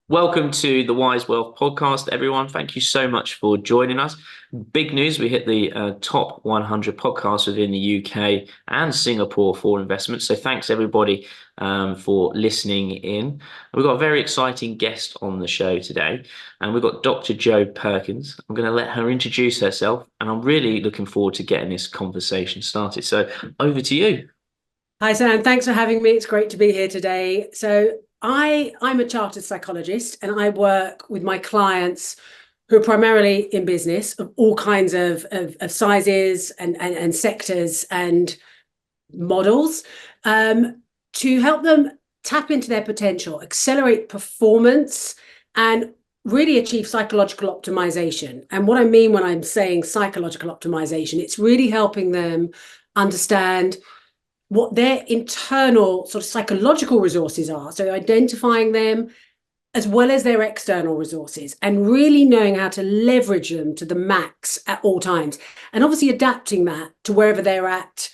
Welcome to the Wise Wealth podcast, everyone. Thank you so much for joining us. Big news, we hit the top 100 podcasts within the UK and Singapore for investment. So thanks, everybody, for listening in. We've got a very exciting guest on the show today, and we've got Dr. Jo Perkins. I'm going to let her introduce herself, and I'm really looking forward to getting this conversation started. So over to you. Hi, Sam. Thanks for having me. It's great to be here today. I'm a chartered psychologist and I work with my clients who are primarily in business of all kinds of sizes and sectors and models to help them tap into their potential, accelerate performance, and really achieve psychological optimization. And what I mean when I'm saying psychological optimization, it's really helping them understand what their internal sort of psychological resources are. So identifying them as well as their external resources and really knowing how to leverage them to the max at all times. And obviously adapting that to wherever they're at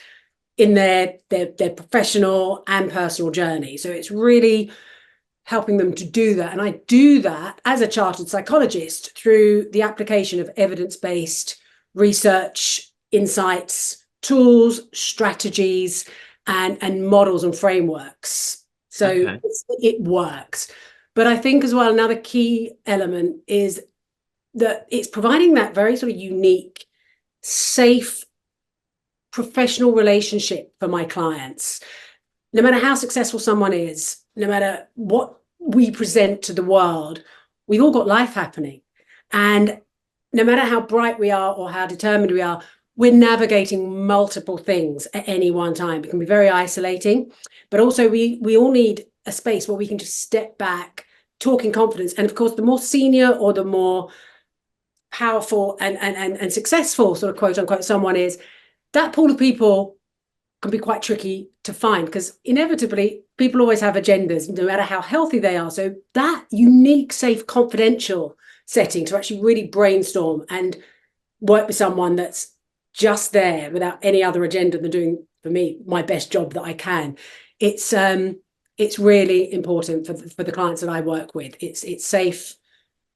in their professional and personal journey. So it's really helping them to do that. And I do that as a chartered psychologist through the application of evidence-based research, insights, tools, strategies, and models and frameworks. So Okay. it works. But I think as well, another key element is that it's providing that very sort of unique, safe, professional relationship for my clients. No matter how successful someone is, no matter what we present to the world, we've all got life happening. And no matter how bright we are or how determined we are, we're navigating multiple things at any one time. It can be very isolating, but also we all need a space where we can just step back, talk in confidence. And of course, the more senior or the more powerful and successful sort of quote unquote someone is, that pool of people can be quite tricky to find because inevitably people always have agendas, no matter how healthy they are. So that unique, safe, confidential setting to actually really brainstorm and work with someone that's just there without any other agenda than doing, for me, my best job that I can. It's really important for the clients that I work with. It's safe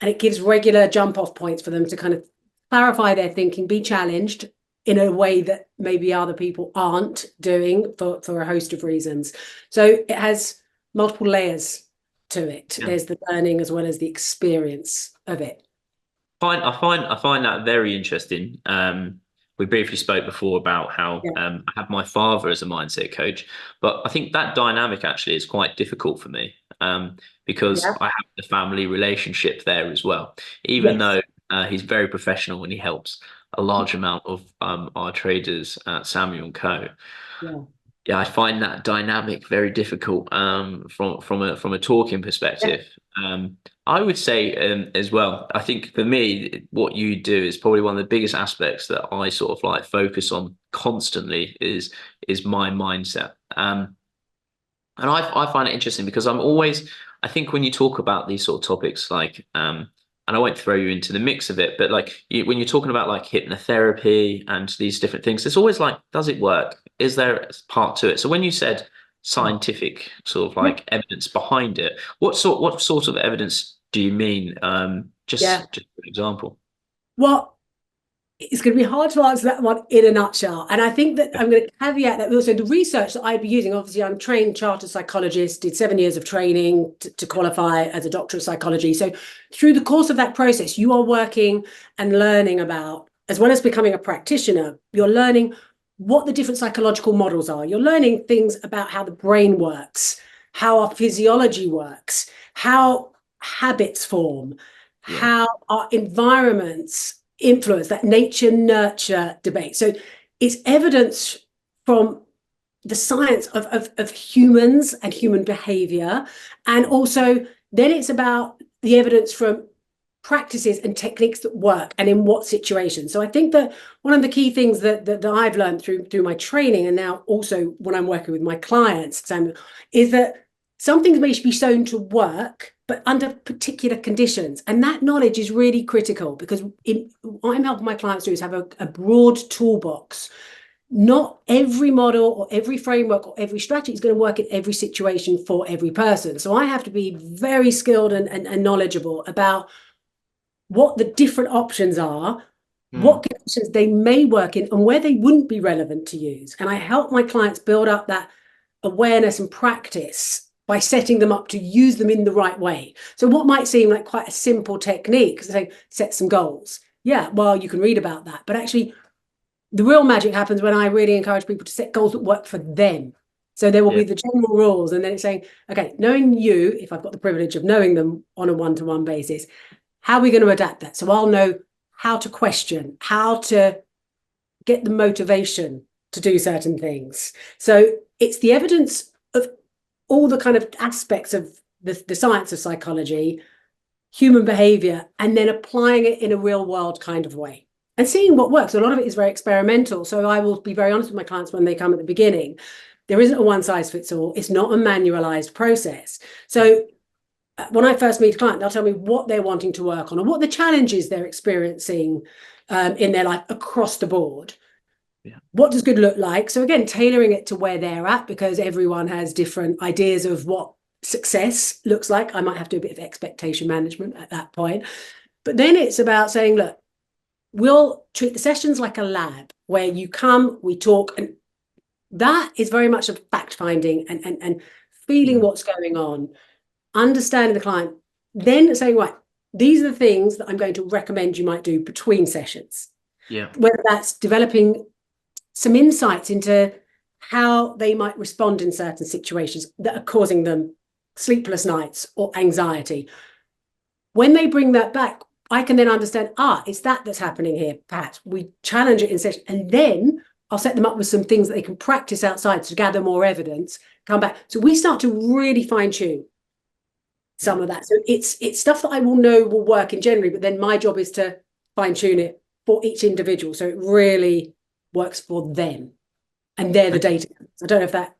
and it gives regular jump off points for them to kind of clarify their thinking, be challenged in a way that maybe other people aren't doing for a host of reasons. So it has multiple layers to it. Yeah. There's the learning as well as the experience of it. I find that very interesting. We briefly spoke before about how Yeah. I have my father as a mindset coach, but I think that dynamic actually is quite difficult for me because Yeah. I have the family relationship there as well. Even Yes. though he's very professional and he helps a large amount of our traders at Samuel and Co. Yeah. Yeah, I find that dynamic very difficult from a talking Yeah. perspective. I would say as well, I think for me, what you do is probably one of the biggest aspects that I sort of like focus on constantly is my mindset. And I find it interesting because I think when you talk about these sort of topics, like, and I won't throw you into the mix of it, but like when you're talking about like hypnotherapy and these different things, it's always like, does it work? Is there a part to it? So when you said scientific sort of Yeah. like evidence behind it, what sort of evidence do you mean? Yeah. Just for example. Well, it's going to be hard to answer that one in a nutshell. And I think that I'm going to caveat that also the research that I'd be using, obviously I'm trained chartered psychologist, did 7 years of training to qualify as a doctor of psychology. So through the course of that process, you are working and learning about, as well as becoming a practitioner, you're learning what the different psychological models are. You're learning things about how the brain works, how our physiology works, how habits form, Yeah. how our environments influence, that nature nurture debate. So it's evidence from the science of humans and human behavior. And also then it's about the evidence from practices and techniques that work and in what situations. So I think that one of the key things that I've learned through my training and now also when I'm working with my clients, Samuel, is that some things may be shown to work, but under particular conditions. And that knowledge is really critical because what I'm helping my clients do is have a broad toolbox not every model or every framework or every strategy is going to work in every situation for every person. So I have to be very skilled and knowledgeable about what the different options are, Mm. what conditions they may work in, and where they wouldn't be relevant to use. And I help my clients build up that awareness and practice by setting them up to use them in the right way. So what might seem like quite a simple technique, say set some goals. Yeah, well, you can read about that, but actually the real magic happens when I really encourage people to set goals that work for them. So there will Yeah. be the general rules, and then it's saying, okay, knowing you, if I've got the privilege of knowing them on a one-to-one basis, how are we going to adapt that? So I'll know how to question, how to get the motivation to do certain things. So it's the evidence of all the kind of aspects of the science of psychology, human behavior, and then applying it in a real world kind of way and seeing what works. A lot of it is very experimental. So I will be very honest with my clients when they come at the beginning. There isn't a one size fits all. It's not a manualized process. So when I first meet a client, they'll tell me what they're wanting to work on or what the challenges they're experiencing in their life across the board. Yeah. What does good look like? So again, tailoring it to where they're at, because everyone has different ideas of what success looks like. I might have to do a bit of expectation management at that point. But then it's about saying, look, we'll treat the sessions like a lab where you come, we talk, and that is very much of fact finding and feeling Mm. what's going on, understanding the client, then saying, right, these are the things that I'm going to recommend you might do between sessions. Yeah. Whether that's developing some insights into how they might respond in certain situations that are causing them sleepless nights or anxiety. When they bring that back, I can then understand, it's that's happening here. Perhaps we challenge it in session, and then I'll set them up with some things that they can practice outside to gather more evidence, come back. So we start to really fine tune some Yeah. of that. So it's stuff that I will know will work in January, but then my job is to fine tune it for each individual. So it really works for them. And they're the data. I don't know if that.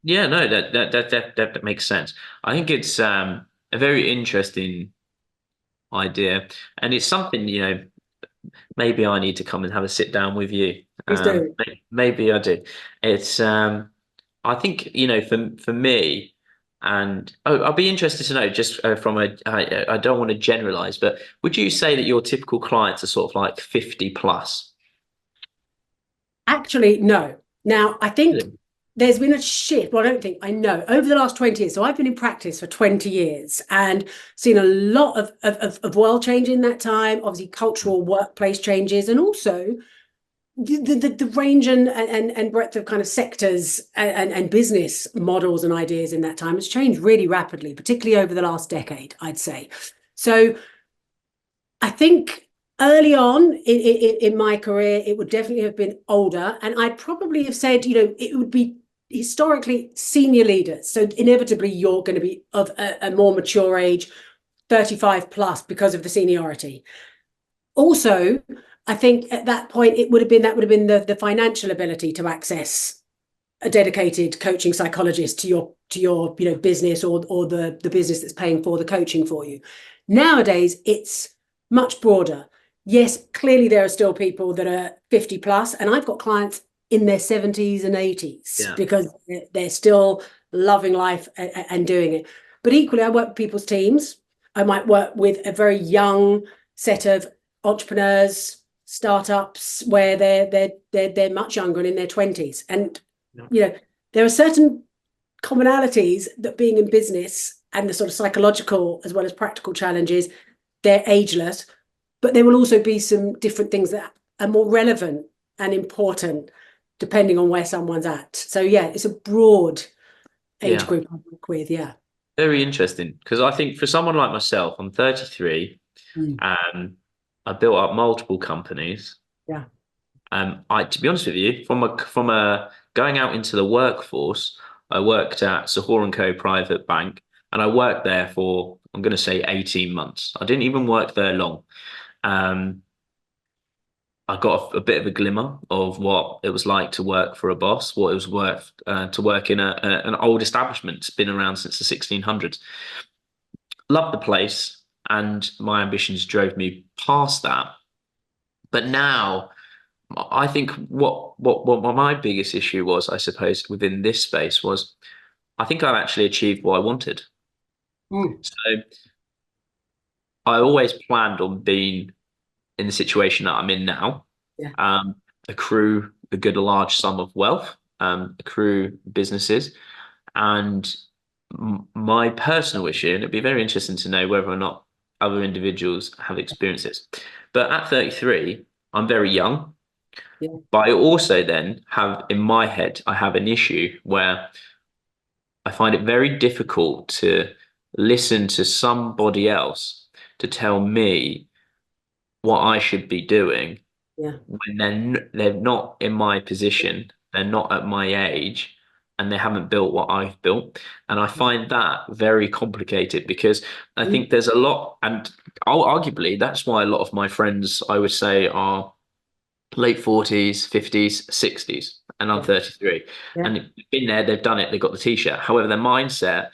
Yeah, no, that makes sense. I think it's a very interesting idea, and it's something, maybe I need to come and have a sit down with you. Please do. Maybe I do. It's I think, for me, and I'll be interested to know, just from I don't want to generalize, but would you say that your typical clients are sort of like 50 plus? Actually, no. Now, I think Really? there's been a shift. Well, I don't think I know over the last 20 years. So I've been in practice for 20 years and seen a lot of world change in that time, obviously cultural workplace changes, and also the range and breadth of kind of sectors and business models and ideas in that time has changed really rapidly, particularly over the last decade, I'd say. So I think early on in my career, it would definitely have been older. And I'd probably have said, it would be historically senior leaders. So inevitably, you're going to be of a more mature age, 35 plus, because of the seniority. Also, I think at that point, would have been the financial ability to access a dedicated coaching psychologist to your business or the business that's paying for the coaching for you. Nowadays, it's much broader. Yes, clearly there are still people that are 50 plus, and I've got clients in their 70s and 80s Yeah. because they're still loving life and doing it. But equally, I work with people's teams. I might work with a very young set of entrepreneurs, startups where they're much younger and in their 20s. And Yeah. there are certain commonalities that being in business and the sort of psychological as well as practical challenges, they're ageless, but there will also be some different things that are more relevant and important depending on where someone's at. So yeah, it's a broad age Yeah. group I work with. Yeah. Very interesting, because I think for someone like myself, I'm 33, Mm. and I built up multiple companies. Yeah. To be honest with you, from a going out into the workforce, I worked at Sahor and Co. Private Bank, and I worked there for, I'm going to say, 18 months. I didn't even work there long. Um, I got a bit of a glimmer of what it was like to work for a boss, what it was worth to work in an old establishment. It's been around since the 1600s. Loved the place, and my ambitions drove me past that. But now, I think what my biggest issue was, I suppose, within this space was I think I've actually achieved what I wanted. Mm, So I always planned on being in the situation that I'm in now, yeah, um, accrue a good large sum of wealth, accrue businesses, and my personal issue, and it'd be very interesting to know whether or not other individuals have experienced this. But at 33, I'm very young, yeah, but I also then have in my head, I have an issue where I find it very difficult to listen to somebody else to tell me what I should be doing yeah. when they're not in my position, they're not at my age, and they haven't built what I've built. And I find that very complicated because I Mm, think there's a lot, and arguably that's why a lot of my friends, I would say, are late 40s, 50s, 60s, and I'm yeah, 33. yeah, And they've been there, they've done it, they've got the t-shirt. However, their mindset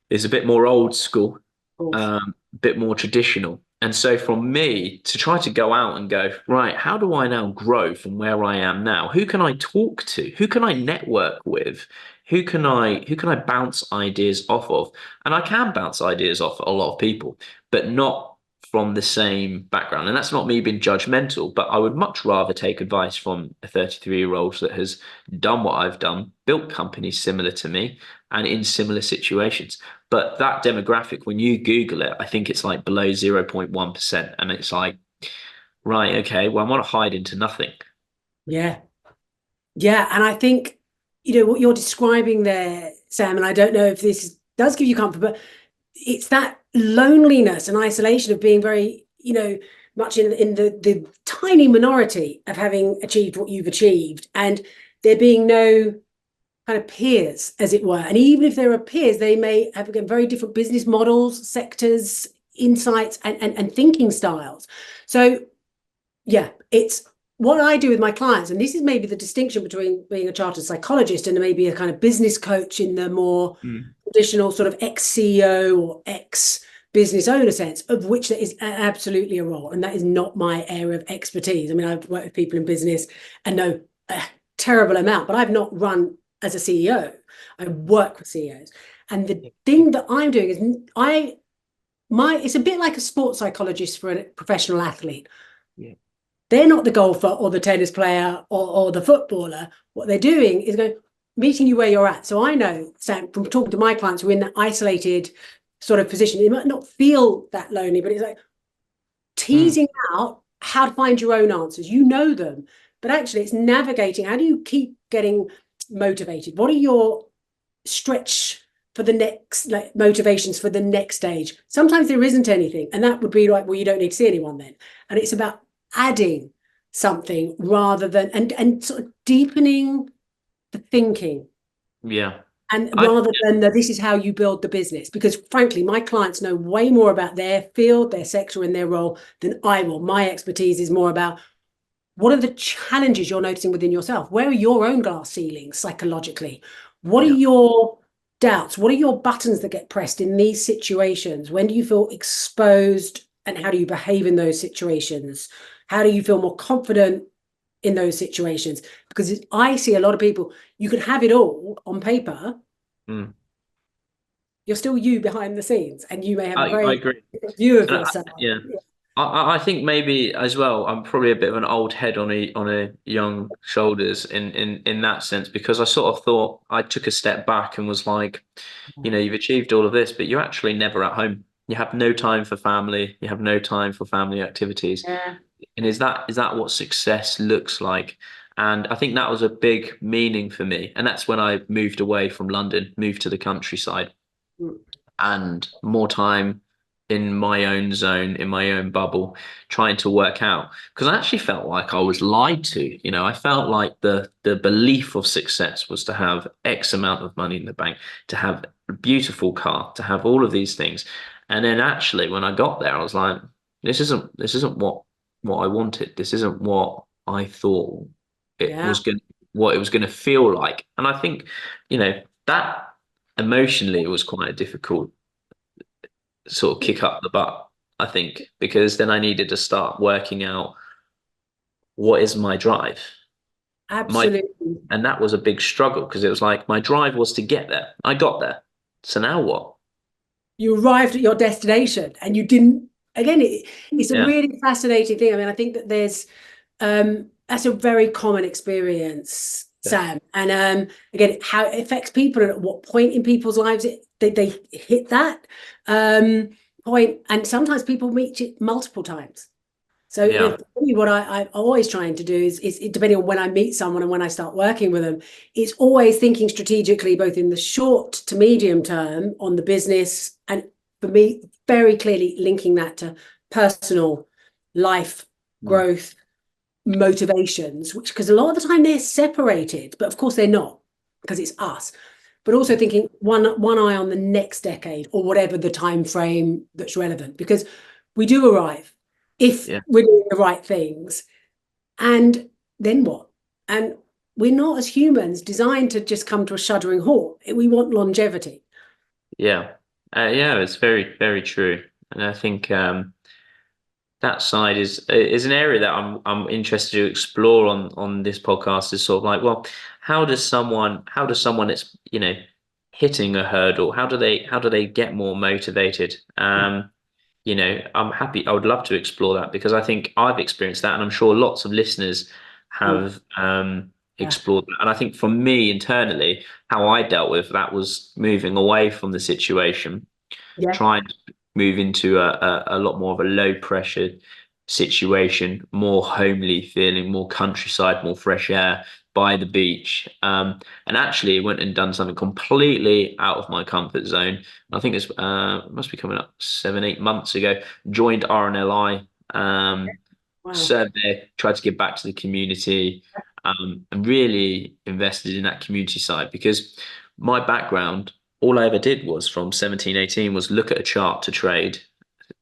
is a bit more old school, of course. a bit more traditional. And so for me to try to go out and go, right, how do I now grow from where I am now? Who can I talk to? Who can I network with? Who can I bounce ideas off of? And I can bounce ideas off a lot of people, but not from the same background. And that's not me being judgmental, but I would much rather take advice from a 33-year-old that has done what I've done, built companies similar to me, and in similar situations. But that demographic, when you Google it, I think it's like below 0.1%. And it's like, right, okay, well, I want to hide into nothing. Yeah, yeah. And I think, what you're describing there, Sam, and I don't know if this does give you comfort, but it's that loneliness and isolation of being very, much in the tiny minority of having achieved what you've achieved, and there being no kind of peers, as it were. And even if there are peers, they may have again very different business models, sectors, insights, and thinking styles. So yeah, it's what I do with my clients, and this is maybe the distinction between being a chartered psychologist and maybe a kind of business coach in the more Mm. traditional sort of ex-CEO or ex-business owner sense, of which there is absolutely a role. And that is not my area of expertise. I mean, I've worked with people in business and know a terrible amount, but I've not run as a CEO. I work with CEOs. And the thing that I'm doing is it's a bit like a sports psychologist for a professional athlete. Yeah. They're not the golfer or the tennis player or the footballer. What they're doing is going meeting you where you're at. So I know, Sam, from talking to my clients who are in that isolated sort of position, it might not feel that lonely, but it's like Mm. teasing out how to find your own answers. You know them, but actually it's navigating. How do you keep getting motivated? What are your stretch for the next, like, motivations for the next stage? Sometimes there isn't anything, and that would be like, well, you don't need to see anyone then. And it's about adding something rather than and sort of deepening the thinking, Yeah. and I rather than this is how you build the business. Because frankly, my clients know way more about their field, their sector, and their role than I will. My expertise is more about what are the challenges you're noticing within yourself? Where are your own glass ceilings psychologically? What are yeah. your doubts? What are your buttons that get pressed in these situations? When do you feel exposed, and how do you behave in those situations? How do you feel more confident in those situations? Because I see a lot of people, you can have it all on paper, Mm. you're still you behind the scenes, and you may have a I very agree. different view of And yourself. yeah. I think maybe as well, I'm probably a bit of an old head on a young shoulders in that sense because I sort of thought I took a step back and was like, you've achieved all of this, but you're actually never at home. You have no time for family. You have no time for family activities. Yeah. And is that what success looks like? And I think that was a big meaning for me. And that's when I moved away from London, moved to the countryside and more time in my own zone, in my own bubble, trying to work out. Because I actually felt like I was lied to. I felt like the belief of success was to have X amount of money in the bank, to have a beautiful car, to have all of these things. And then actually when I got there, I was like, this isn't what I wanted. This isn't what I thought it Yeah. was going what it was going to feel like. And I think, that emotionally it was quite a difficult sort of kick up the butt, I think, because then I needed to start working out what is my drive? My Absolutely. And that was a big struggle because it was like my drive was to get there. I got there. So now what? You arrived at your destination and you didn't, again, it's a Yeah. really fascinating thing. I mean, I think that there's that's a very common experience, Yeah. Sam. And again, how it affects people and at what point in people's lives they hit that point. And sometimes people reach it multiple times. So Yeah. for me, what I'm always trying to do is depending on when I meet someone and when I start working with them, it's always thinking strategically, both in the short to medium term on the business, and for me, very clearly linking that to personal life Mm. growth, motivations, which because a lot of the time they're separated, but of course they're not because it's us. But also thinking one eye on the next decade or whatever the time frame that's relevant, because we do arrive if Yeah. we're doing the right things. And then what? And we're not as humans designed to just come to a shuddering halt. We want longevity. Yeah. Yeah, it's very, very true. And I think that side is an area that I'm interested to explore on this podcast is sort of like, well, how does someone that's, hitting a hurdle, how do they get more motivated? I would love to explore that because I think I've experienced that, and I'm sure lots of listeners have Yeah. explored that. And I think for me internally, how I dealt with that was moving away from the situation, Yeah. trying to move into a lot more of a low pressure situation, more homely feeling, more countryside, more fresh air by the beach. And actually went and done something completely out of my comfort zone. I think it's must be coming up 7, 8 months ago. Joined RNLI, Wow. served there, tried to give back to the community, and really invested in that community side because my background, all I ever did was from 17, 18 was look at a chart to trade.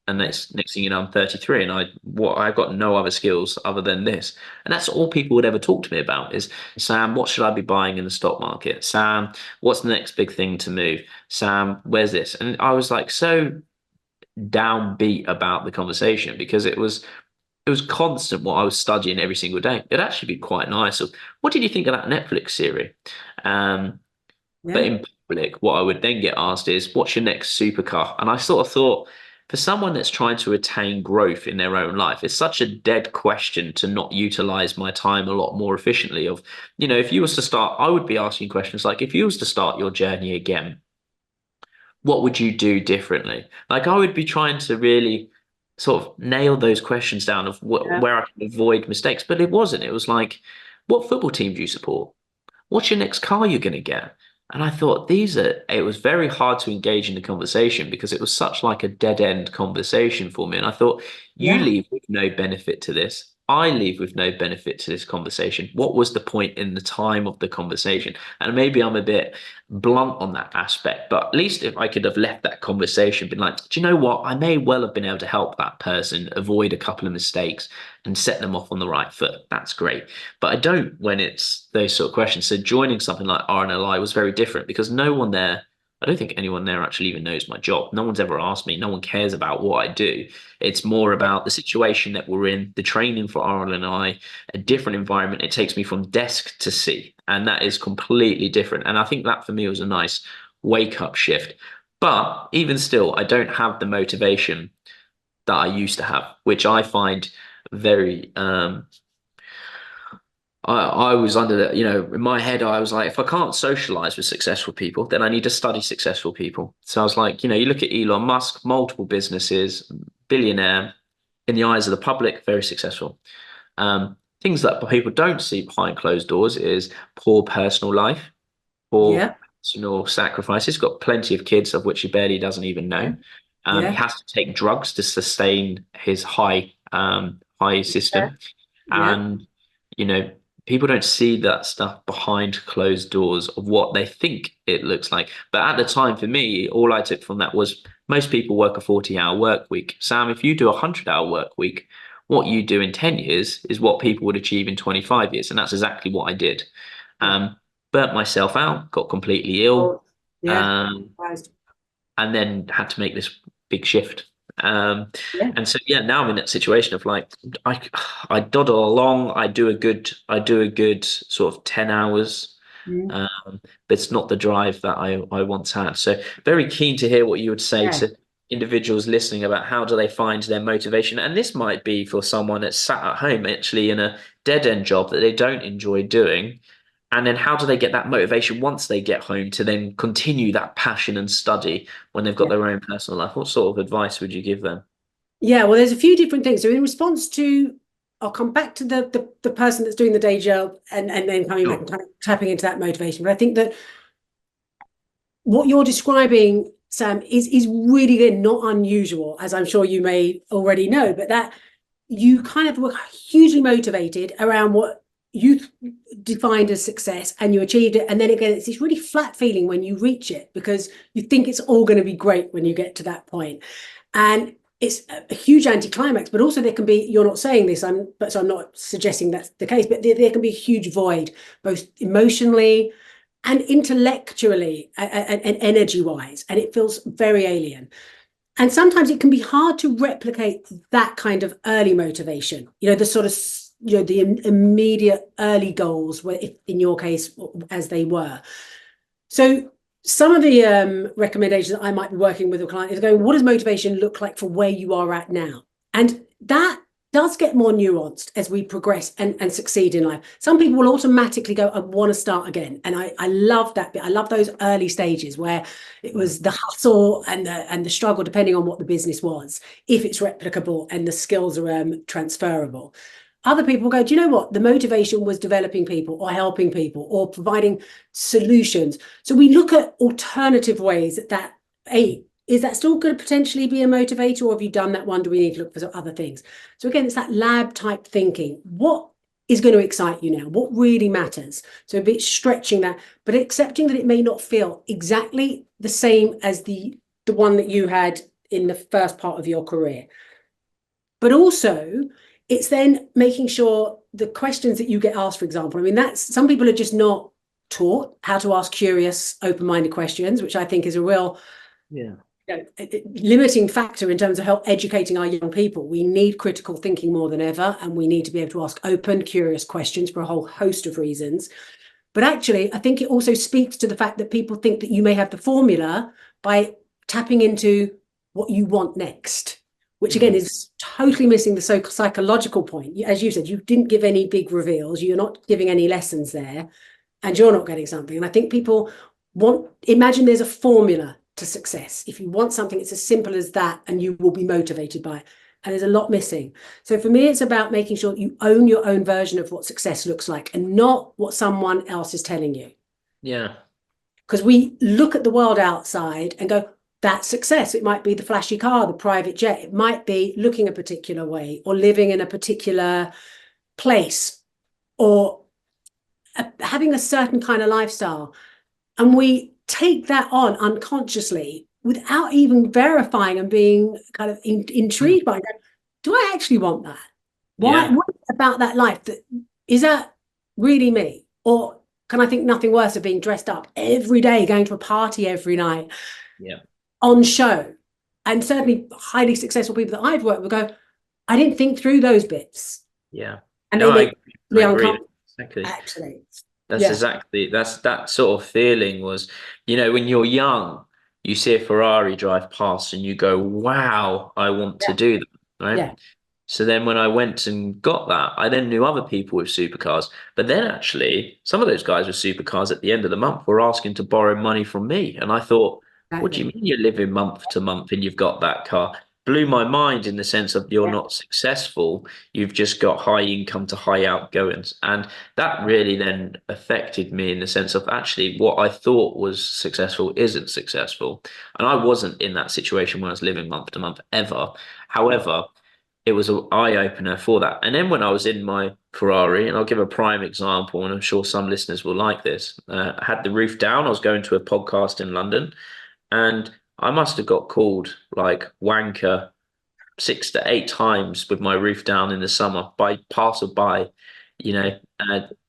And Yeah. next thing you know, I'm 33 and I've got no other skills other than this. And that's all people would ever talk to me about is, Sam, what should I be buying in the stock market? Sam, what's the next big thing to move? Sam, where's this? And I was like so downbeat about the conversation because it was constant what I was studying every single day. It'd actually be quite nice. Of what did you think of that Netflix series? Um, but Yeah. in public, what I would then get asked is, what's your next supercar? And I sort of thought, for someone that's trying to attain growth in their own life, it's such a dead question to not utilize my time a lot more efficiently. If you was to start, I would be asking questions like, if you was to start your journey again, what would you do differently? Like I would be trying to really sort of nail those questions down of Yeah. where I can avoid mistakes, but it wasn't. It was like, what football team do you support? What's your next car you're going to get? And I thought it was very hard to engage in the conversation because it was such like a dead end conversation for me. And I thought, you Yeah. leave with no benefit to this. I leave with no benefit to this conversation. What was the point in the time of the conversation? And maybe I'm a bit blunt on that aspect, but at least if I could have left that conversation, been like, do you know what? I may well have been able to help that person avoid a couple of mistakes and set them off on the right foot. That's great. But I don't when it's those sort of questions. So joining something like RNLI was very different because no one there, I don't think anyone there actually even knows my job. No one's ever asked me. No one cares about what I do. It's more about the situation that we're in, the training for RNLI, a different environment. It takes me from desk to sea, and that is completely different. And I think that for me was a nice wake up shift. But even still, I don't have the motivation that I used to have, which I find very I was under in my head, I was like, if I can't socialize with successful people, then I need to study successful people. So I was like, you look at Elon Musk, multiple businesses, billionaire, in the eyes of the public, very successful. Things that people don't see behind closed doors is poor personal life, poor Yeah. personal sacrifice. He's got plenty of kids, of which he barely doesn't even know. He Yeah. has to take drugs to sustain his high Yeah. system. Yeah. And, you know, people don't see that stuff behind closed doors of what they think it looks like. But at the time, for me, all I took from that was most people work a 40-hour work week. Sam, if you do a 100-hour work week, what you do in 10 years is what people would achieve in 25 years. And that's exactly what I did. Yeah. Um, Burnt myself out, got completely ill, Oh, yeah. um, Right. and then had to make this big shift. Yeah. And so yeah, now I'm in that situation of like I I dawdle along, I do a good sort of 10 hours. Mm. Um, but it's not the drive that I once had. So very keen to hear what you would say Yeah. to individuals listening about how do they find their motivation. And this might be for someone that's sat at home actually in a dead end job that they don't enjoy doing. And then how do they get that motivation once they get home to then continue that passion and study when they've got Yeah. their own personal life? What sort of advice would you give them? Yeah, well, there's a few different things. So in response to, I'll come back to the person that's doing the day job and then coming back Sure. and kind of tapping into that motivation. But I think that what you're describing, Sam, is really not unusual, as I'm sure you may already know, but that you kind of were hugely motivated around what you defined as success and you achieved it. And then again, it's this really flat feeling when you reach it because you think it's all going to be great when you get to that point. And it's a huge anticlimax, but also there can be, you're not saying this, so I'm not suggesting that's the case, but there can be a huge void, both emotionally and intellectually and energy wise. And it feels very alien. And sometimes it can be hard to replicate that kind of early motivation, the sort of, the immediate early goals, where if, in your case, as they were. So some of the recommendations that I might be working with a client is going, what does motivation look like for where you are at now? And that does get more nuanced as we progress and succeed in life. Some people will automatically go, I want to start again. And I love that bit. I love those early stages where it was the hustle and the struggle, depending on what the business was, if it's replicable and the skills are transferable. Other people go, do you know what? The motivation was developing people or helping people or providing solutions. So we look at alternative ways that, hey, is that still going to potentially be a motivator, or have you done that one? Do we need to look for some other things? So again, it's that lab type thinking. What is going to excite you now? What really matters? So a bit stretching that, but accepting that it may not feel exactly the same as the one that you had in the first part of your career. But also, it's then making sure the questions that you get asked, for example, I mean, that's, some people are just not taught how to ask curious, open-minded questions, which I think is a real Yeah. limiting factor in terms of help educating our young people. We need critical thinking more than ever, and we need to be able to ask open, curious questions for a whole host of reasons. But actually, I think it also speaks to the fact that people think that you may have the formula by tapping into what you want next, which again Mm. is totally missing the psychological point. As you said, you didn't give any big reveals, you're not giving any lessons there, and you're not getting something. And I think people imagine there's a formula to success. If you want something, it's as simple as that, and you will be motivated by it. And there's a lot missing. So for me, it's about making sure that you own your own version of what success looks like and not what someone else is telling you. Yeah. Because we look at the world outside and go, that's success. It might be the flashy car, the private jet. It might be looking a particular way or living in a particular place or having a certain kind of lifestyle. And we take that on unconsciously without even verifying and being kind of Mm. intrigued by it. Do I actually want that? Why? Yeah. What about that life? Is that really me? Or can I think nothing worse of being dressed up every day, going to a party every night, Yeah. on show? And certainly highly successful people that I've worked with go, I didn't think through those bits. Yeah. And No, they make I me agree. uncomfortable, Exactly. actually. That's Yeah. exactly that's that sort of feeling was, when you're young, you see a Ferrari drive past and you go, wow, I want to Yeah. do that, right? Yeah. So then when I went and got that, I then knew other people with supercars. But then actually, some of those guys with supercars at the end of the month were asking to borrow money from me. And I thought, what do you Exactly. mean you're living month to month and you've got that car? Blew my mind in the sense of you're Yeah. not successful. You've just got high income to high outgoings. And that really then affected me in the sense of actually what I thought was successful isn't successful. And I wasn't in that situation when I was living month to month ever. However, it was an eye opener for that. And then when I was in my Ferrari, and I'll give a prime example, and I'm sure some listeners will like this. I had the roof down. I was going to a podcast in London, and I must have got called like wanker 6 to 8 times with my roof down in the summer by passerby,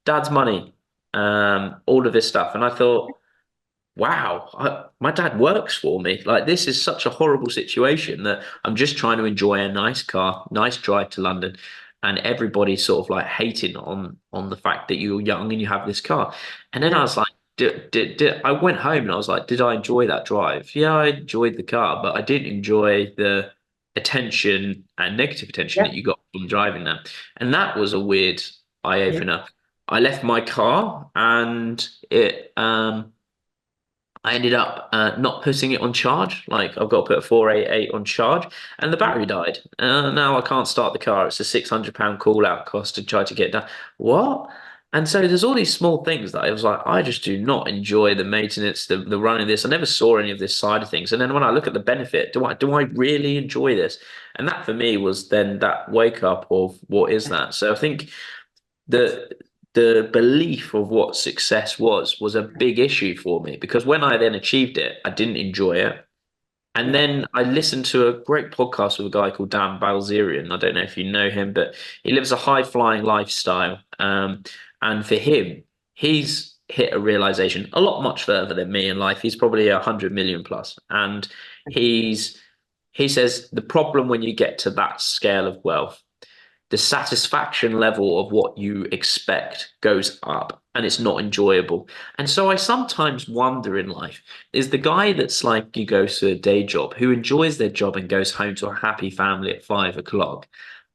dad's money, all of this stuff. And I thought, wow, my dad works for me. Like, this is such a horrible situation that I'm just trying to enjoy a nice car, nice drive to London, and everybody's sort of like hating on the fact that you're young and you have this car. And then I Yeah, was like, I went home and I was like, did I enjoy that drive? Yeah, I enjoyed the car, but I didn't enjoy the attention and negative attention yeah, that you got from driving that. And that was a weird eye yeah, opener. I left my car and I ended up not putting it on charge. Like, I've got to put a 488 on charge, and the yeah. battery died. Now I can't start the car. It's a £600 call out cost to try to get done. What? And so there's all these small things that I was like, I just do not enjoy the maintenance, the running of this. I never saw any of this side of things. And then when I look at the benefit, do I really enjoy this? And that for me was then that wake up of what is that? So I think the the belief of what success was a big issue for me, because when I then achieved it, I didn't enjoy it. And Yeah. then I listened to a great podcast with a guy called Dan Balzerian. I don't know if you know him, but he lives a high flying lifestyle. And for him, he's hit a realization a lot much further than me in life. He's probably 100 million plus, and he says the problem when you get to that scale of wealth, the satisfaction level of what you expect goes up and it's not enjoyable. And so I sometimes wonder in life, is the guy that's like, he goes to a day job, who enjoys their job and goes home to a happy family at 5 o'clock.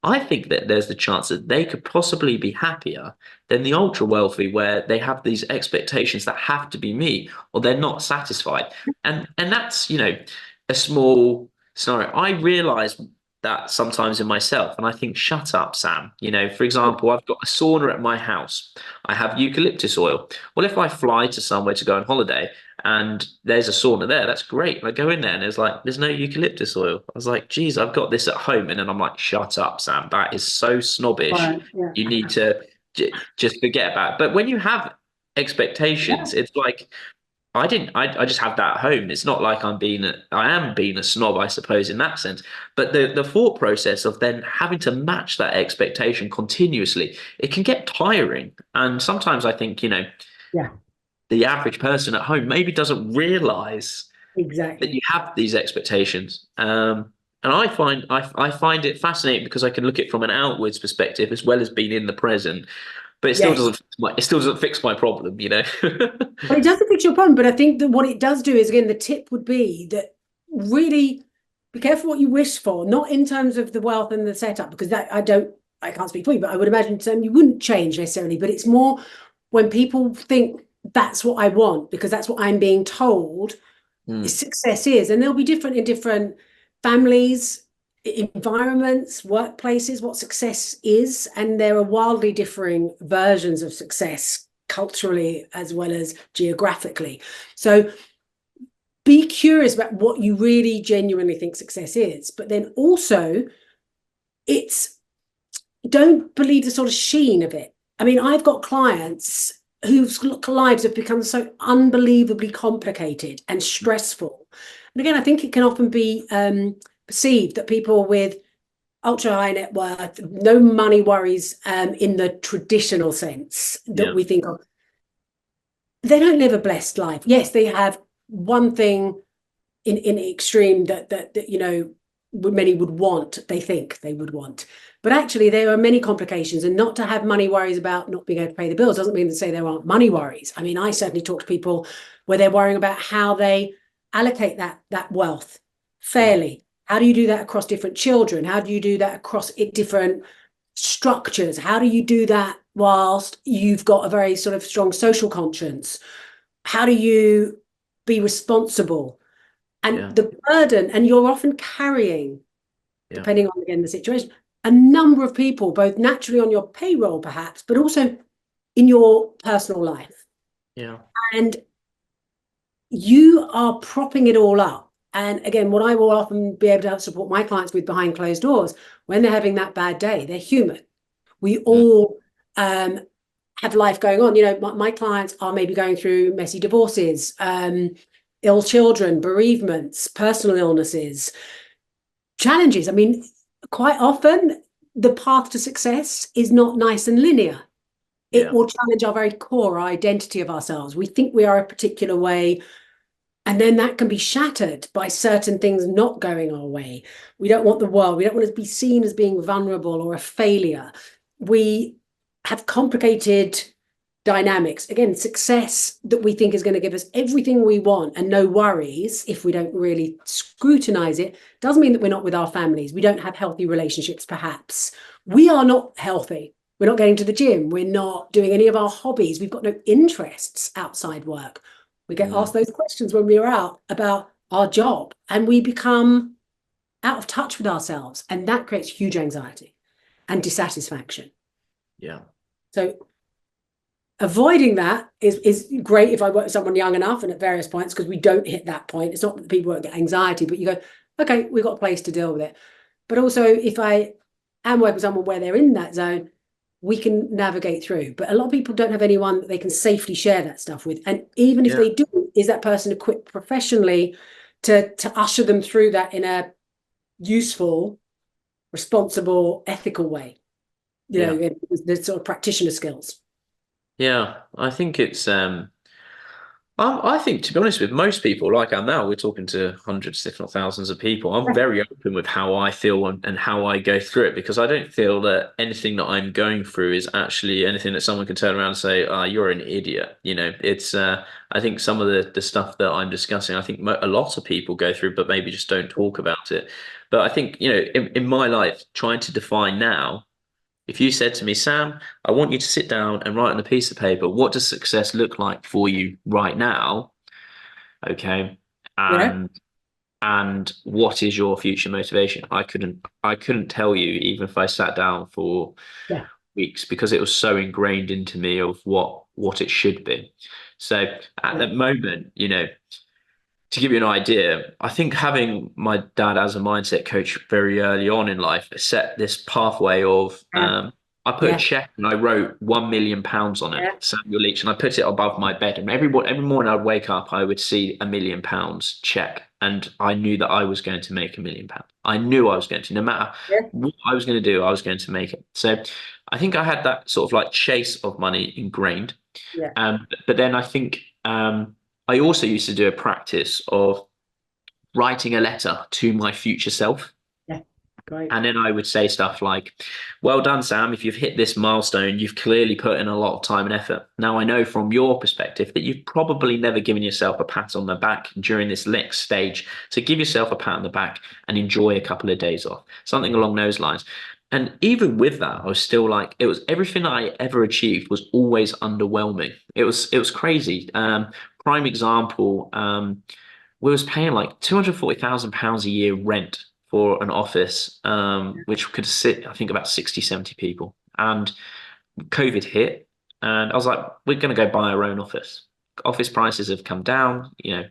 I think that there's the chance that they could possibly be happier than the ultra wealthy, where they have these expectations that have to be met or they're not satisfied. And that's, a small scenario. I realize that sometimes in myself. And I think, shut up, Sam. For example, I've got a sauna at my house. I have eucalyptus oil. Well, if I fly to somewhere to go on holiday and there's a sauna there, that's great. And I go in there and there's no eucalyptus oil. I was like, geez, I've got this at home. And then I'm like, shut up, Sam. That is so snobbish. Right. Yeah. You need to just forget about it. But when you have Yeah. expectations, it's like, I just have that at home. It's not like I am being a snob, I suppose, in that sense. But the thought process of then having to match that expectation continuously, it can get tiring. And sometimes I think, Yeah. the average person at home maybe doesn't realize that you Exactly. have these expectations. And I find it fascinating because I can look at it from an outwards perspective as well as being in the present. But Yes. it still doesn't fix my problem. Well, it doesn't fix your problem, but I think that what it does do is, again, the tip would be that really be careful what you wish for, not in terms of the wealth and the setup, because I can't speak for you, but I would imagine you wouldn't change necessarily. But it's more when people think that's what I want, because that's what I'm being told Hmm. success is, and they'll be different in different families, environments, workplaces, what success is, and there are wildly differing versions of success culturally as well as geographically. So be curious about what you really genuinely think success is, but then also it's don't believe the sort of sheen of it. I mean, I've got clients whose lives have become so unbelievably complicated and stressful. And again, I think it can often be perceived that people with ultra high net worth, no money worries in the traditional sense that Yeah. we think of, they don't live a blessed life. Yes, they have one thing in extreme that many would want, they think they would want, but actually there are many complications. And not to have money worries about not being able to pay the bills doesn't mean to say there aren't money worries. I mean, I certainly talk to people where they're worrying about how they allocate that wealth Yeah. fairly. How do you do that across different children? How do you do that across different structures? How do you do that whilst you've got a very sort of strong social conscience? How do you be responsible? And Yeah. the burden, and you're often carrying, Yeah. depending on, again, the situation, a number of people, both naturally on your payroll, perhaps, but also in your personal life. Yeah. And you are propping it all up. And again, what I will often be able to support my clients with behind closed doors, when they're having that bad day, they're human. We Mm. all have life going on. My clients are maybe going through messy divorces, ill children, bereavements, personal illnesses, challenges. I mean, quite often the path to success is not nice and linear. It Yeah. will challenge our very core, our identity of ourselves. We think we are a particular way. And then that can be shattered by certain things not going our way. We don't want the world, we don't want to be seen as being vulnerable or a failure. We have complicated dynamics. Again, success that we think is going to give us everything we want and no worries, if we don't really scrutinize it, doesn't mean that we're not with our families. We don't have healthy relationships, perhaps. We are not healthy. We're not going to the gym. We're not doing any of our hobbies. We've got no interests outside work. We get asked those questions when we are out about our job, and we become out of touch with ourselves. And that creates huge anxiety and dissatisfaction. Yeah. So avoiding that is great if I work with someone young enough and at various points, because we don't hit that point. It's not that people won't get anxiety, but you go, okay, we've got a place to deal with it. But also, if I am working with someone where they're in that zone, we can navigate through. But a lot of people don't have anyone that they can safely share that stuff with. And even if they do, is that person equipped professionally to usher them through that in a useful, responsible, ethical way? You know, the sort of practitioner skills. Yeah, I think it's I think, to be honest, with most people, like I'm now, we're talking to hundreds, if not thousands of people. I'm very open with how I feel and how I go through it, because I don't feel that anything that I'm going through is actually anything that someone can turn around and say, you're an idiot. You know, it's I think some of the stuff that I'm discussing, I think a lot of people go through, but maybe just don't talk about it. But I think, you know, in my life, trying to define now, if you said to me, Sam, I want you to sit down and write on a piece of paper, what does success look like for you right now? Okay. Yeah. And what is your future motivation? I couldn't tell you, even if I sat down for Yeah. weeks, because it was so ingrained into me of what it should be. So at that moment, you know, to give you an idea, I think having my dad as a mindset coach very early on in life set this pathway of I put a Yeah. check and I wrote £1 million on it, Yeah. Samuel Leach, and I put it above my bed. And every morning I'd wake up, I would see £1 million check, and I knew that I was going to make £1 million. I knew I was going to, no matter Yeah. what I was going to do, I was going to make it. So I think I had that sort of like chase of money ingrained. Yeah. But then I think I also used to do a practice of writing a letter to my future self. Yeah. Great. And then I would say stuff like, well done, Sam. If you've hit this milestone, you've clearly put in a lot of time and effort. Now, I know from your perspective that you've probably never given yourself a pat on the back during this next stage. So give yourself a pat on the back and enjoy a couple of days off, something along those lines. And even with that, I was still like, it was everything I ever achieved was always underwhelming. It was crazy. Prime example, we was paying like £240,000 a year rent for an office, which could sit, I think, about 60, 70 people. And COVID hit, and I was like, we're going to go buy our own office. Office prices have come down, you know,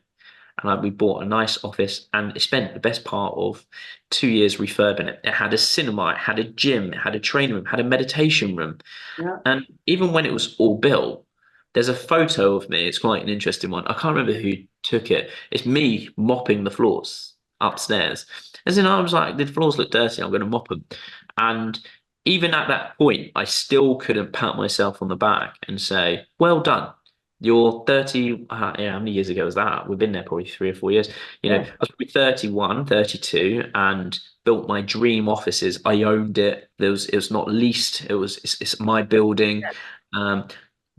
and we bought a nice office, and it spent the best part of 2 years refurbing it. It had a cinema, it had a gym, it had a training room, it had a meditation room. Yeah. And even when it was all built, there's a photo of me. It's quite an interesting one. I can't remember who took it. It's me mopping the floors upstairs. As in, I was like, the floors look dirty. I'm going to mop them. And even at that point, I still couldn't pat myself on the back and say, well done. You're 30, yeah, how many years ago was that? We've been there probably 3 or 4 years. You know, Yeah. I was probably 31, 32, and built my dream offices. I owned it. It was not leased. It's my building. Um,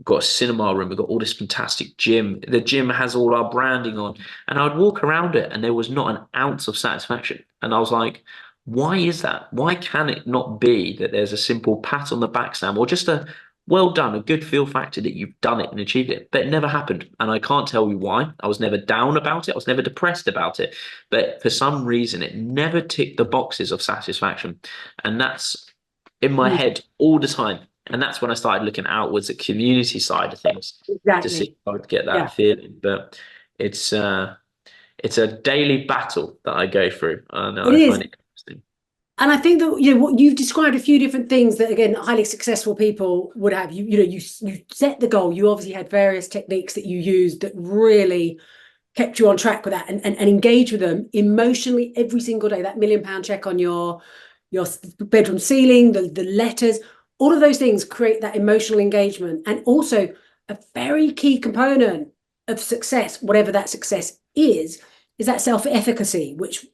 got a cinema room. We've got all this fantastic gym. The gym has all our branding on. And I'd walk around it and there was not an ounce of satisfaction. And I was like, why is that? Why can it not be that there's a simple pat on the back, Sam, or just a well done, a good feel factor that you've done it and achieved it? But it never happened. And I can't tell you why. I was never down about it. I was never depressed about it. But for some reason, it never ticked the boxes of satisfaction. And that's in my head all the time. And that's when I started looking outwards at community side of things to see Exactly. if I would get Yeah. that feeling. But it's it's a daily battle that I go through, and It I is. find it interesting. And I think that, you know, what you've described a few different things that, again, highly successful people would have. You know, you set the goal. You obviously had various techniques that you used that really kept you on track with that, and engage with them emotionally every single day. That £1 million check on your bedroom ceiling, the letters, all of those things create that emotional engagement. And also a very key component of success, whatever that success is that self-efficacy, which,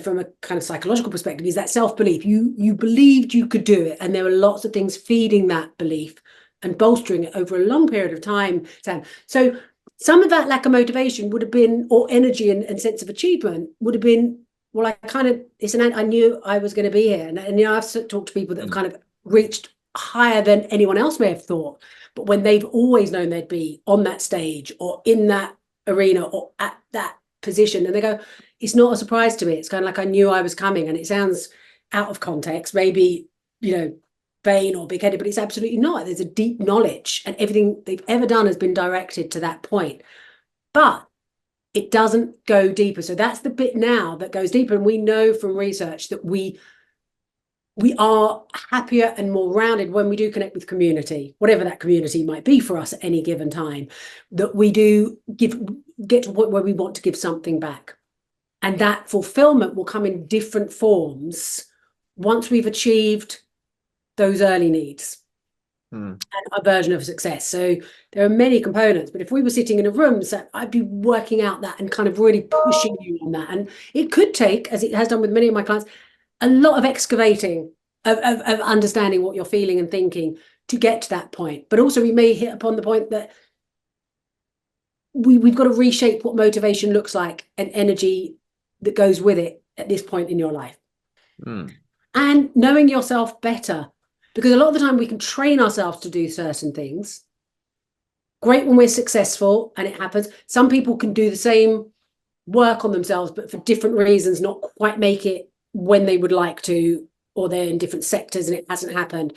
from a kind of psychological perspective, is that self-belief. You believed you could do it, and there were lots of things feeding that belief and bolstering it over a long period of time, Sam. So some of that lack of motivation would have been, or energy and sense of achievement would have been, well, I knew I was going to be here. And I've talked to people that have kind of reached higher than anyone else may have thought. But when they've always known they'd be on that stage or in that arena or at that position, and they go, it's not a surprise to me. It's kind of like, I knew I was coming. And it sounds out of context, maybe, vain or big-headed, but it's absolutely not. There's a deep knowledge, and everything they've ever done has been directed to that point. But it doesn't go deeper. So that's the bit now that goes deeper. And we know from research that we are happier and more rounded when we do connect with community, whatever that community might be for us at any given time, that we do get to a point where we want to give something back. And that fulfillment will come in different forms once we've achieved those early needs and our version of success. So there are many components, but if we were sitting in a room, so I'd be working out that and kind of really pushing you on that. And it could take, as it has done with many of my clients, a lot of excavating of understanding what you're feeling and thinking to get to that point. But also we may hit upon the point that we've got to reshape what motivation looks like and energy that goes with it at this point in your life. And knowing yourself better, because a lot of the time we can train ourselves to do certain things. Great when we're successful and it happens. Some people can do the same work on themselves, but for different reasons, not quite make it when they would like to, or they're in different sectors and it hasn't happened.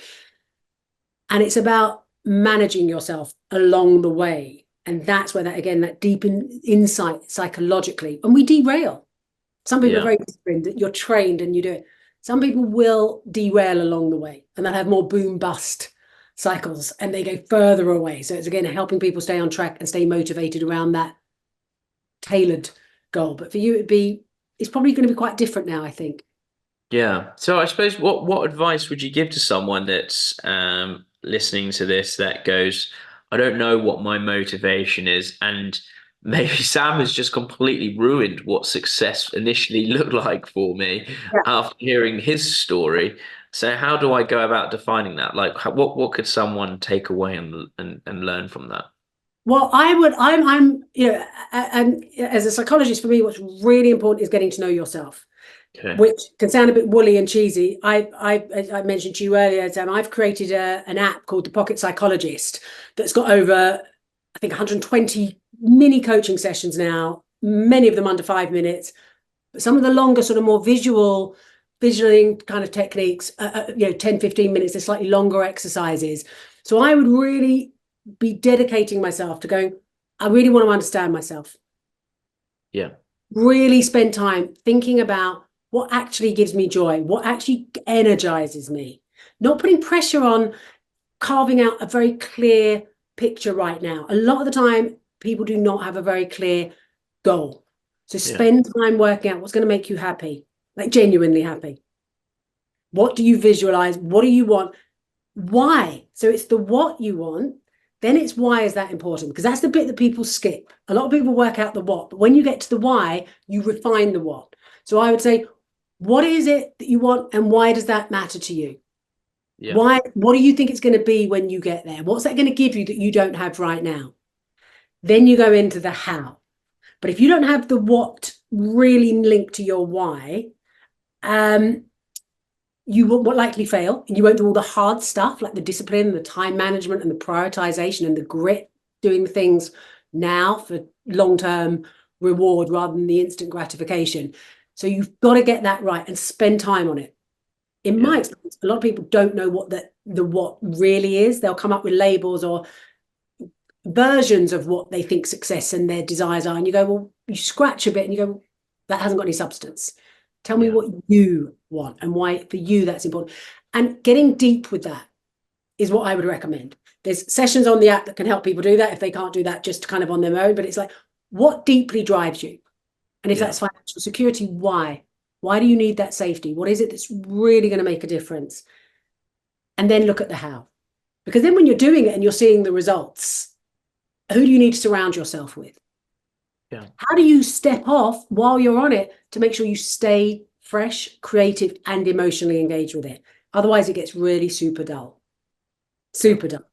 And it's about managing yourself along the way. And that's where that deep insight psychologically, and we derail. Some people are very disciplined, that you're trained and you do it. Some people will derail along the way, and they'll have more boom bust cycles and they go further away. So it's again helping people stay on track and stay motivated around that tailored goal. But for you, it's probably going to be quite different now, I think. Yeah. So I suppose what advice would you give to someone that's listening to this that goes, I don't know what my motivation is, and maybe Sam has just completely ruined what success initially looked like for me after hearing his story. So how do I go about defining that? Like, what could someone take away and learn from that? Well, I'm and as a psychologist, for me, what's really important is getting to know yourself. Okay. Which can sound a bit woolly and cheesy. I mentioned to you earlier, Sam, I've created an app called the Pocket Psychologist that's got over, I think, 120 mini coaching sessions now, many of them under 5 minutes, but some of the longer, sort of more visualing kind of techniques, 10, 15 minutes, they're slightly longer exercises. So I would really be dedicating myself to going, I really want to understand myself. Yeah. Really spend time thinking about what actually gives me joy, what actually energizes me, not putting pressure on carving out a very clear picture right now. A lot of the time, people do not have a very clear goal. So spend time working out what's going to make you happy, like genuinely happy. What do you visualize? What do you want? Why? So it's the what you want. Then it's why is that important? Because that's the bit that people skip. A lot of people work out the what, but when you get to the why, you refine the what. So I would say, what is it that you want and why does that matter to you? Yeah. Why? What do you think it's going to be when you get there? What's that going to give you that you don't have right now? Then you go into the how. But if you don't have the what really linked to your why, you will likely fail, and you won't do all the hard stuff like the discipline, the time management, and the prioritization and the grit, doing things now for long-term reward rather than the instant gratification. So you've got to get that right and spend time on it. In my experience, a lot of people don't know what the what really is. They'll come up with labels or versions of what they think success and their desires are. And you go, well, you scratch a bit and you go, well, that hasn't got any substance. Tell me what you want and why for you that's important. And getting deep with that is what I would recommend. There's sessions on the app that can help people do that if they can't do that just kind of on their own. But it's like, what deeply drives you? And if that's financial security, why? Why do you need that safety? What is it that's really going to make a difference? And then look at the how. Because then when you're doing it and you're seeing the results, who do you need to surround yourself with? Yeah. How do you step off while you're on it to make sure you stay fresh, creative, and emotionally engaged with it? Otherwise, it gets really super dull. Yeah. Super dull.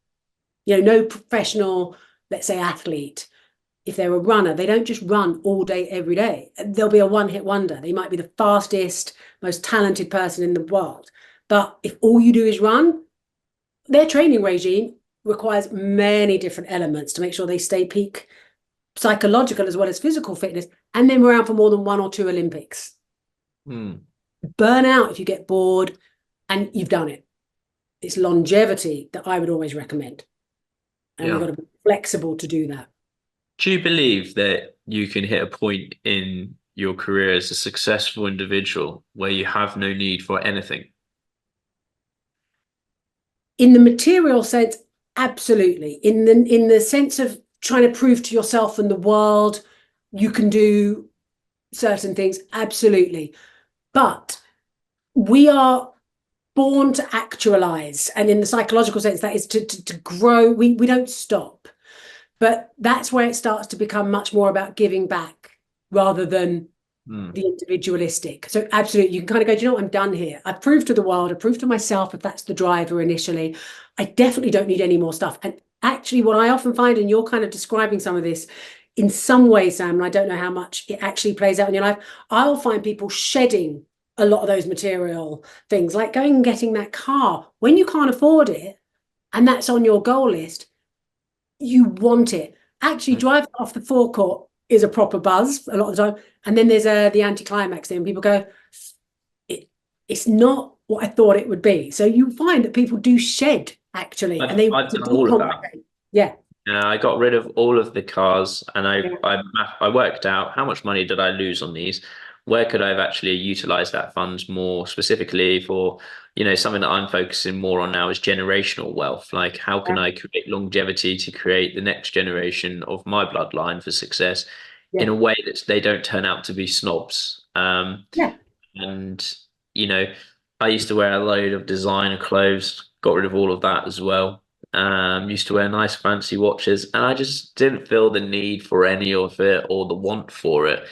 You know, no professional, let's say, athlete, if they're a runner, they don't just run all day, every day. They'll be a one-hit wonder. They might be the fastest, most talented person in the world. But if all you do is run, their training regime requires many different elements to make sure they stay peak psychological as well as physical fitness, and then we're out for more than 1 or 2 Olympics. Mm. Burn out if you get bored and you've done it. It's longevity that I would always recommend. And we've Yeah. got to be flexible to do that. Do you believe that you can hit a point in your career as a successful individual where you have no need for anything? In the material sense, absolutely. In the sense of trying to prove to yourself and the world you can do certain things, absolutely. But we are born to actualize, and in the psychological sense, that is to grow. We don't stop, but that's where it starts to become much more about giving back rather than Mm. the individualistic. So absolutely, you can kind of go, do you know what, I'm done here. I've proved to the world, I've proved to myself, if that's the driver initially, I definitely don't need any more stuff. And actually, what I often find, and you're kind of describing some of this in some way, Sam, and I don't know how much it actually plays out in your life, I'll find people shedding a lot of those material things, like going and getting that car when you can't afford it, and that's on your goal list, you want it. Actually, driving off the forecourt is a proper buzz a lot of the time. And then there's the anticlimax thing. People go, it's not what I thought it would be. So you find that people do shed actually, and they I've to done all of that. decompensate. Yeah. I got rid of all of the cars, and Yeah. I worked out how much money did I lose on these. Where could I have actually utilized that funds more specifically for, something that I'm focusing more on now is generational wealth. Like, how can I create longevity to create the next generation of my bloodline for success in Yeah. a way that they don't turn out to be snobs. Yeah. And, you know, I used to wear a load of designer clothes, got rid of all of that as well. Used to wear nice fancy watches, and I just didn't feel the need for any of it or the want for it.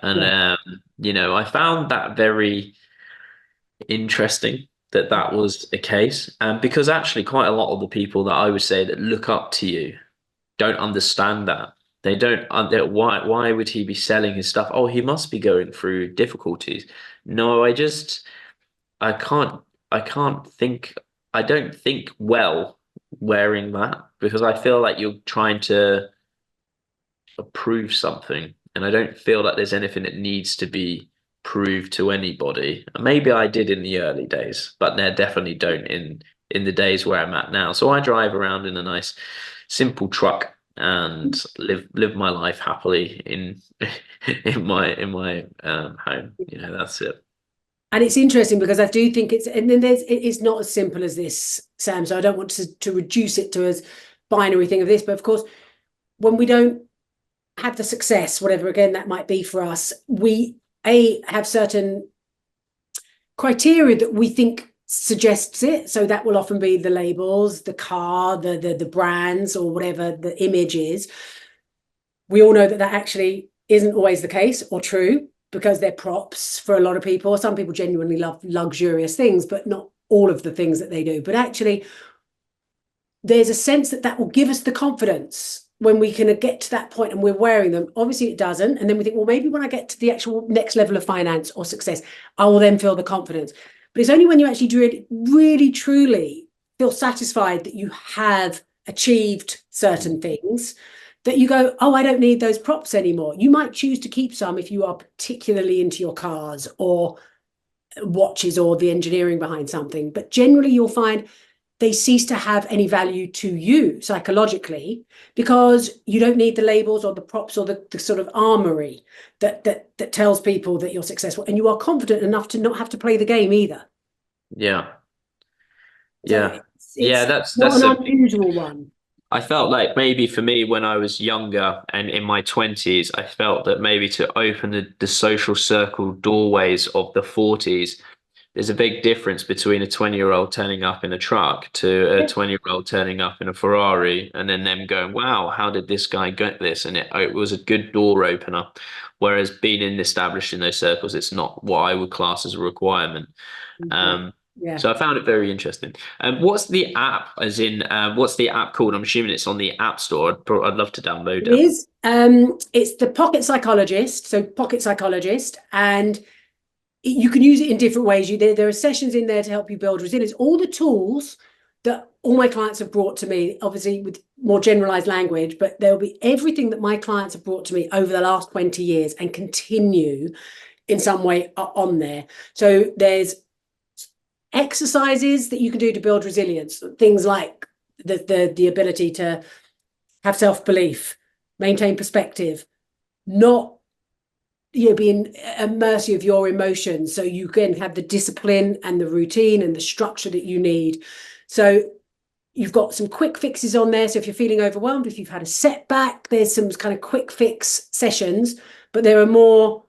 And Yeah. I found that very interesting that Yeah. that was the case. And because actually quite a lot of the people that I would say that look up to you don't understand that. They don't why would he be selling his stuff? Oh, he must be going through difficulties. No, I can't I can't think I don't think well wearing that because I feel like you're trying to prove something, and I don't feel like there's anything that needs to be proved to anybody. Maybe I did in the early days, but they definitely don't in the days where I'm at now. So I drive around in a nice, simple truck and live my life happily in in my home. That's it. And it's interesting because I do think and then it's not as simple as this, Sam. So I don't want to reduce it to as binary thing of this, but of course, when we don't have the success, whatever again that might be for us, we have certain criteria that we think suggests it. So that will often be the labels, the car, the brands, or whatever the image is. We all know that actually isn't always the case or true because they're props for a lot of people. Some people genuinely love luxurious things, but not all of the things that they do. But actually, there's a sense that will give us the confidence when we can get to that point and we're wearing them. Obviously, it doesn't. And then we think, well, maybe when I get to the actual next level of finance or success, I will then feel the confidence. But it's only when you actually do it really, truly feel satisfied that you have achieved certain things that you go, oh, I don't need those props anymore. You might choose to keep some if you are particularly into your cars or watches or the engineering behind something. But generally, you'll find they cease to have any value to you psychologically because you don't need the labels or the props or the sort of armory that tells people that you're successful, and you are confident enough to not have to play the game either. Yeah. So Yeah. Yeah, it's that's not that's an a unusual one. I felt like maybe for me when I was younger and in my 20s, I felt that maybe to open the social circle doorways of the 40s, there's a big difference between a 20-year-old turning up in a truck to a Yeah. 20-year-old turning up in a Ferrari and then them going, wow, how did this guy get this? And it was a good door opener. Whereas being established in those circles, it's not what I would class as a requirement. Okay. Um, Yeah. so I found it very interesting. What's the app, as in, what's the app called? I'm assuming it's on the App Store. I'd love to download It it. is. It's the Pocket Psychologist, so Pocket Psychologist, and you can use it in different ways. There are sessions in there to help you build resilience. All the tools that all my clients have brought to me, obviously with more generalized language, but there'll be everything that my clients have brought to me over the last 20 years and continue in some way on there. So there's exercises that you can do to build resilience, things like the ability to have self-belief, maintain perspective, not being at mercy of your emotions, so you can have the discipline and the routine and the structure that you need. So you've got some quick fixes on there. So if you're feeling overwhelmed, if you've had a setback, there's some kind of quick fix sessions, but there are more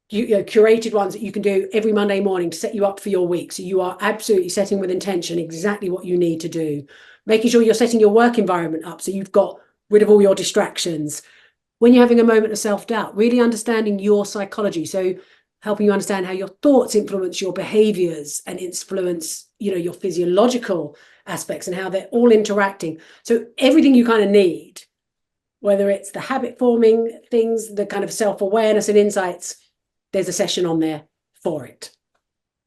curated ones that you can do every Monday morning to set you up for your week. So you are absolutely setting with intention exactly what you need to do, making sure you're setting your work environment up so you've got rid of all your distractions. When you're having a moment of self-doubt, really understanding your psychology. So helping you understand how your thoughts influence your behaviors and influence, your physiological aspects and how they're all interacting. So everything you kind of need, whether it's the habit forming things, the kind of self-awareness and insights, there's a session on there for it.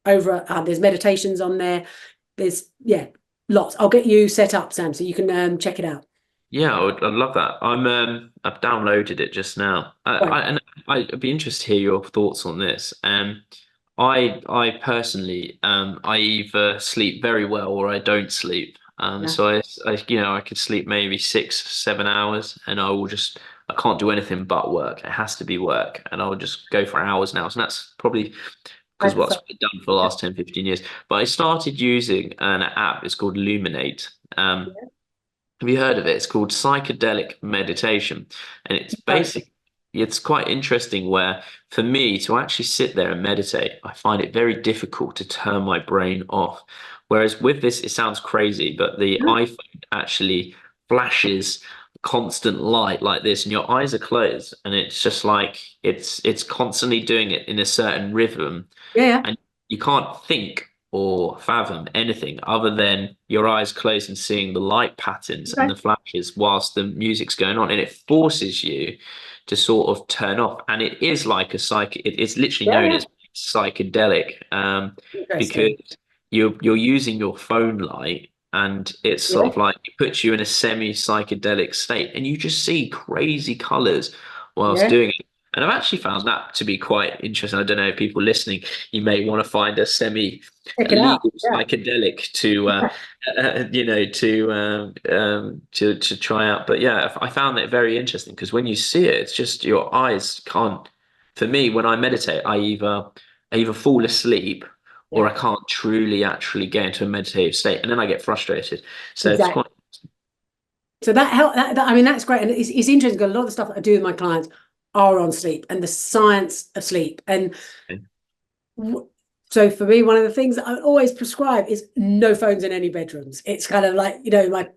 There's meditations on there. There's lots. I'll get you set up, Sam, so you can check it out. Yeah, I'd love that. I've downloaded it just now. Right. And I'd be interested to hear your thoughts on this. I personally, I either sleep very well or I don't sleep. Yeah. So I could sleep maybe 6, 7 hours, and I can't do anything but work. It has to be work, and I'll just go for hours now. So that's probably because I'd what's say, been done for the last 10, 15 years. But I started using an app. It's called Luminate. Have you heard of it? It's called psychedelic meditation, and it's quite interesting where for me to actually sit there and meditate, I find it very difficult to turn my brain off. Whereas with this, it sounds crazy, but the yeah, iPhone actually flashes constant light like this, and your eyes are closed, and it's just like it's constantly doing it in a certain rhythm, yeah, and you can't think or fathom anything other than your eyes closed and seeing the light patterns and okay. the flashes whilst the music's going on. And it forces you to sort of turn off. And it is like it's literally Yeah, known yeah. as psychedelic, because Interesting. you're using your phone light, and it's sort Yeah, of like it puts you in a semi-psychedelic state, and you just see crazy colors whilst yeah. doing it. And I've actually found that to be quite interesting. I don't know if people listening, you may want to find a semi Check it out. legal Yeah. psychedelic to to try out. But yeah, I found it very interesting because when you see it, it's just your eyes can't. For me, when I meditate, I either fall asleep or Yeah, I can't truly actually get into a meditative state, and then I get frustrated. So it's exactly. quite. So that help. I mean, that's great, and it's interesting because a lot of the stuff that I do with my clients are on sleep and the science of sleep. And so for me, one of the things that I would always prescribe is no phones in any bedrooms. It's kind of like my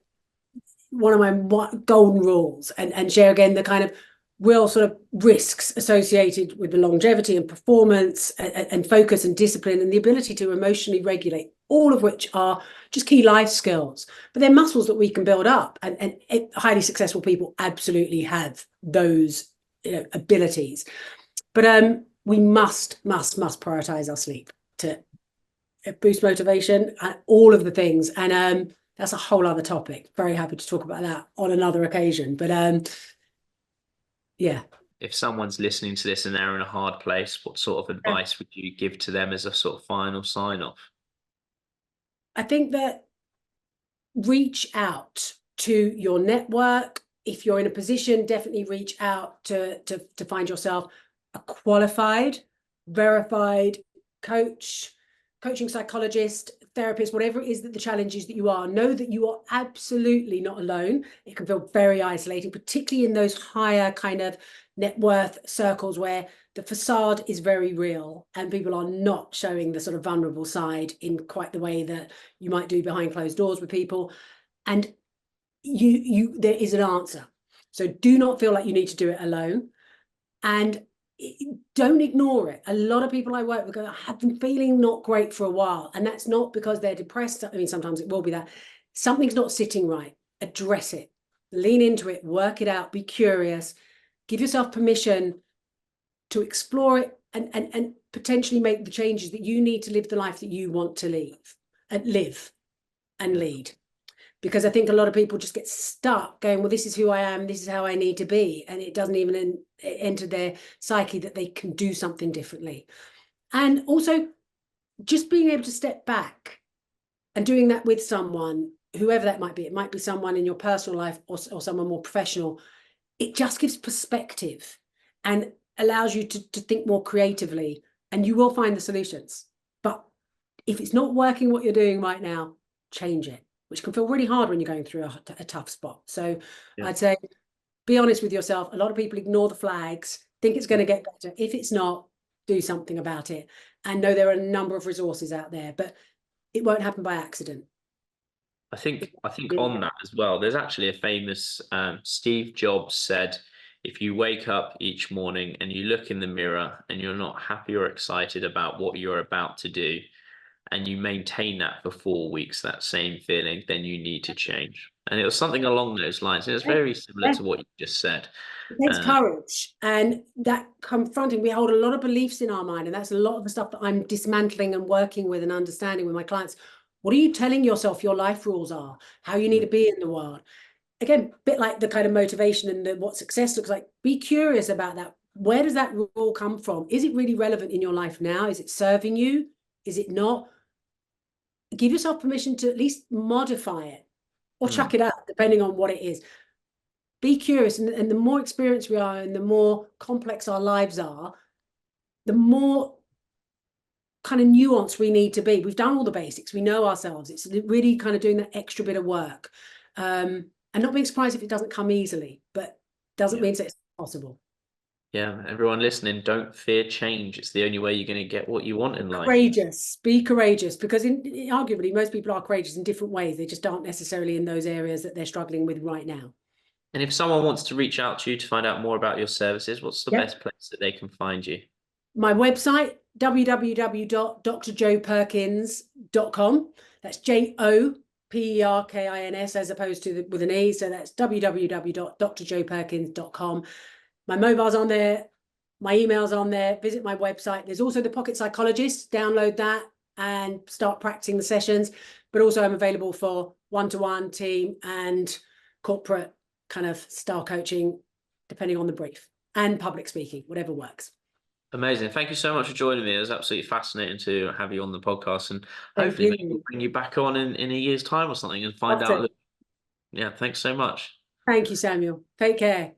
one of my golden rules, and share again the kind of real sort of risks associated with the longevity and performance and focus and discipline and the ability to emotionally regulate, all of which are just key life skills. But they're muscles that we can build up, and highly successful people absolutely have those abilities. But we must prioritize our sleep to boost motivation and all of the things. And that's a whole other topic. Very happy to talk about that on another occasion. But yeah, If someone's listening to this and they're in a hard place, what sort of advice would you give to them as a sort of final sign off? I think that reach out to your network. If you're in a position, definitely reach out to find yourself a qualified, verified coach, coaching psychologist, therapist, whatever it is that the challenge is that you are. Know that you are absolutely not alone. It can feel very isolating, particularly in those higher kind of net worth circles where the facade is very real and people are not showing the sort of vulnerable side in quite the way that you might do behind closed doors with people. And there is an answer. So do not feel like you need to do it alone. And don't ignore it. A lot of people I work with go, I have been feeling not great for a while. And that's not because they're depressed. I mean, sometimes it will be that. Something's not sitting right. Address it. Lean into it. Work it out. Be curious. Give yourself permission to explore it and potentially make the changes that you need to live the life that you want to live and lead. Because I think a lot of people just get stuck going, well, this is who I am, this is how I need to be. And it doesn't even enter their psyche that they can do something differently. And also just being able to step back and doing that with someone, whoever that might be. It might be someone in your personal life or someone more professional. It just gives perspective and allows you to think more creatively, and you will find the solutions. But if it's not working what you're doing right now, change it, which can feel really hard when you're going through a tough spot. So Yeah. I'd say, be honest with yourself. A lot of people ignore the flags, think it's going to get better. If it's not, do something about it. And know there are a number of resources out there, but it won't happen by accident. I think on that as well, there's actually a famous Steve Jobs said, if you wake up each morning and you look in the mirror and you're not happy or excited about what you're about to do, and you maintain that for 4 weeks, that same feeling, then you need to change. And it was something along those lines. It was very similar to what you just said. It takes courage, and that confronting, we hold a lot of beliefs in our mind, and that's a lot of the stuff that I'm dismantling and working with and understanding with my clients. What are you telling yourself your life rules are, how you need to be in the world? Again, a bit like the kind of motivation and what success looks like. Be curious about that. Where does that rule come from? Is it really relevant in your life now? Is it serving you? Is it not? Give yourself permission to at least modify it or chuck it out, depending on what it is. Be curious, and the more experienced we are and the more complex our lives are, the more kind of nuance we need to be. We've done all the basics. We know ourselves. It's really kind of doing that extra bit of work. And not being surprised if it doesn't come easily, but doesn't mean that it's possible. Yeah, everyone listening, don't fear change. It's the only way you're going to get what you want in life. Courageous, be courageous, because arguably most people are courageous in different ways. They just aren't necessarily in those areas that they're struggling with right now. And if someone wants to reach out to you to find out more about your services, what's the best place that they can find you? My website, www.drjoeperkins.com. That's JOPERKINS as opposed to with an E. So that's www.drjoeperkins.com. My mobile's on there. My email's on there. Visit my website. There's also the Pocket Psychologist. Download that and start practicing the sessions. But also I'm available for one-to-one, team, and corporate kind of style coaching, depending on the brief, and public speaking, whatever works. Amazing. Thank you so much for joining me. It was absolutely fascinating to have you on the podcast, and hopefully maybe we'll bring you back on in a year's time or something and find out. Yeah, thanks so much. Thank you, Samuel. Take care.